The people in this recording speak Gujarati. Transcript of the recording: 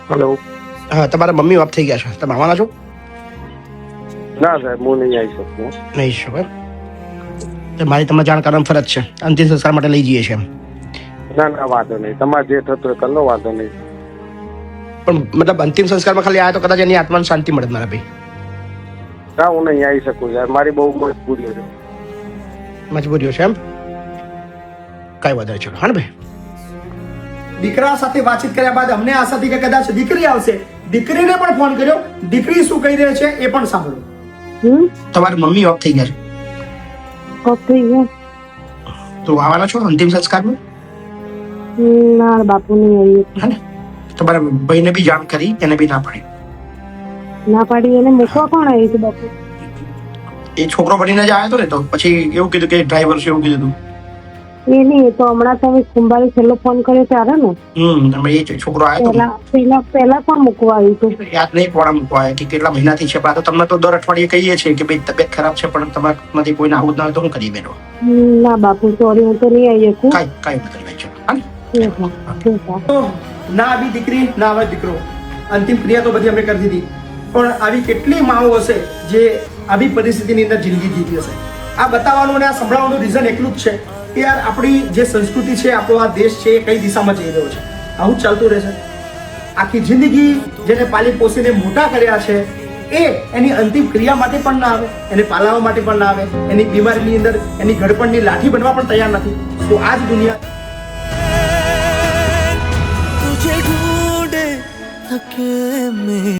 હેલો. હા, તમારા મમ્મી ઓફ થઈ ગયા છે, તમે આવવાના છો? ના સાહેબ, હું નહીં આવી શકું. નહીં શકો એમ? તો મારી તમને જાણ કરવાની ફરજ છે, અંતિમ સંસ્કાર માટે લઈ જઈએ છીએ એમ. ના વાંધો નહીં, તમારે જે થતું હોય કરી લો, વાંધો નહીં. પણ મતલબ અંતિમ સંસ્કારમાં ખાલી આવ્યા તો કદાચ એની આત્માને શાંતિ મળે મારા ભાઈ. ના, હું નહીં આવી શકું યાર, મારી બહુ મજબૂરી છે. મજબૂરીઓ છે એમ? કઈ વાંધો નહીં, ચલો હા ને ભાઈ. દીકરા સાથે વાતચીત કર્યા બાદ અમને આશા હતી કે કદાચ દીકરી આવશે. દીકરીને પણ ફોન કર્યો, દીકરી શું કહી રહી છે એ પણ સાંભળો. તમારી મમ્મી ઓફ થઈ ગયા છે તો આવવાના છો અંતિમ સંસ્કારમાં? ના બાપુ નહીં આવી. હા ને, તમારા ભાઈને બી જાણ કરી, એને બી ના પાડી. ના પાડી એને મૂકવા કોણ આવી છે બાપુ? એ છોકરો બનીને જ આવ્યો હતો ને, તો પછી એવું કીધું કે ડ્રાઈવર છે એવું કીધું. એ નહીં, તો હમણાં તમે સોમવારે છેલ્લો ફોન કર્યો ત્યારે ને અમે એ છોકરો આવ્યો હતો પહેલા પણ મૂકવા આવ્યું હતું. યાદ નહીં કોણ મૂકવા આવ્યા કે કેટલા મહિનાથી છે. આ તો તમને તો દર અઠવાડિયે કહીએ છીએ કે ભાઈ તબિયત ખરાબ છે, પણ તમારામાંથી કોઈને આવું જ ના હોય તો હું કરી બેનો. ના બાપુ સોરી, હું તો નહીં આવી શકું. કઈ નથી ભાઈ, ચલો. ના આવી દીકરી, ના આવે દીકરો, અંતિમ ક્રિયા તો બધી અમે કરી દીધી. પણ આવી કેટલી માઓ હશે જે આવી પરિસ્થિતિની અંદર જિંદગી જીતી હશે. આ બતાવવાનું અને આ સંભળાવવાનું રીઝન એટલું જ છે કે યાર આપણી જે સંસ્કૃતિ છે, આપણો આ દેશ છે, એ કઈ દિશામાં જઈ રહ્યો છે. આવું જ ચાલતું રહેશે. આખી જિંદગી જેને પાલી પોસીને મોટા કર્યા છે એ એની અંતિમ ક્રિયા માટે પણ ના આવે, એને પાલાવા માટે પણ ના આવે, એની બીમારીની અંદર એની ઘડપણની લાઠી બનવા પણ તૈયાર નથી. તો આ જ દુનિયા